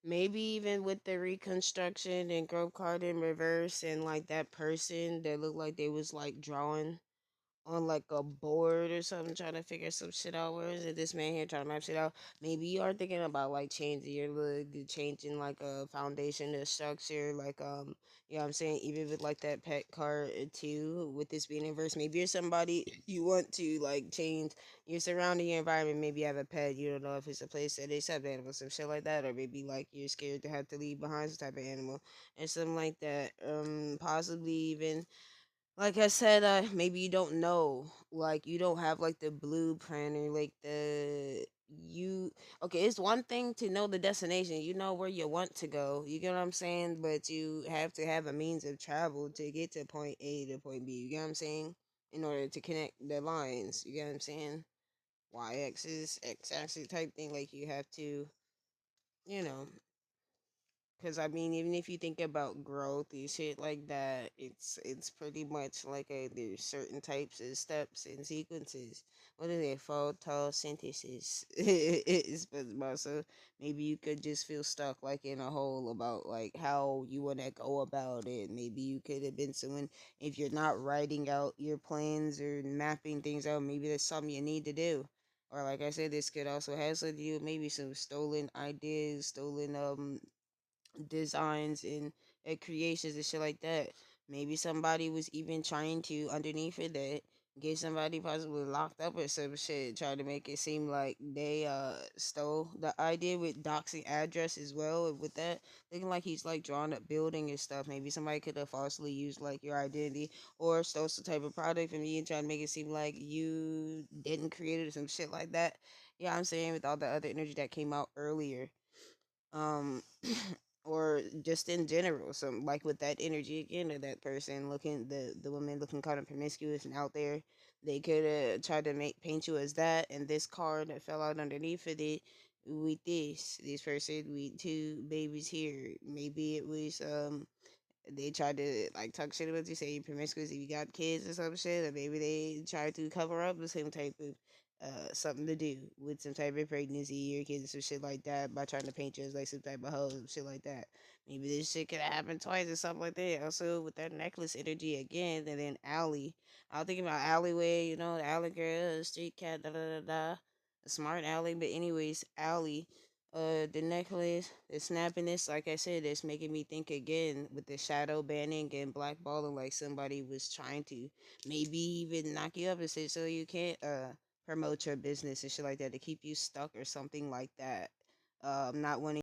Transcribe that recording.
Maybe even with the reconstruction and growth card in reverse, and like that person that looked like they was like drawing on like a board or something, trying to figure some shit out. Where is it? This man here trying to map shit out. Maybe you are thinking about like changing your look, changing like a foundation, a structure, like you know what I'm saying. Even with like that pet card too, with this being inverse, maybe you're somebody you want to like change your surrounding your environment. Maybe you have a pet, you don't know if it's a place that they accept animals, some shit like that, or maybe like you're scared to have to leave behind some type of animal and something like that. Possibly even like I said, maybe you don't know, like you don't have like the blueprint or like the you. Okay, it's one thing to know the destination, you know where you want to go. You get what I'm saying, but you have to have a means of travel to get to point A to point B. You get what I'm saying? In order to connect the lines, you get what I'm saying? Y axis, X axis type thing. Like you have to, you know, because I mean, even if you think about growth and shit like that, it's pretty much like there's certain types of steps and sequences. What is it? Photosynthesis. It's supposed about. So maybe you could just feel stuck like in a hole about like how you want to go about it. Maybe you could have been someone, if you're not writing out your plans or mapping things out, maybe that's something you need to do. Or like I said, this could also have something to do with maybe some stolen ideas, stolen designs and creations and shit like that. Maybe somebody was even trying to underneath it that get somebody possibly locked up or some shit, try to make it seem like they stole the idea with doxing address as well. And with that, looking like he's like drawing up building and stuff. Maybe somebody could have falsely used like your identity or stole some type of product from you and trying to make it seem like you didn't create it or some shit like that. Yeah, I'm saying with all the other energy that came out earlier, um or just in general, some like with that energy again of that person looking, the woman looking kind of promiscuous and out there, they could have tried to make paint you as that, and this card that fell out underneath of it with this person with two babies here. Maybe it was they tried to like talk shit about you, say you're promiscuous if you got kids or some shit, or maybe they tried to cover up the same type of something to do with some type of pregnancy or kids or some shit like that by trying to paint you as like some type of hoe, some shit like that. Maybe this shit could have happened twice or something like that. Also with that necklace energy again, and then Allie. I was thinking about alleyway, you know, the alley girl, the street cat, da da da da. A smart alley, but anyways, Allie, the necklace, the snappiness, like I said, it's making me think again with the shadow banning and blackballing, like somebody was trying to maybe even knock you up and say so you can't promote your business and shit like that to keep you stuck or something like that. Not wanting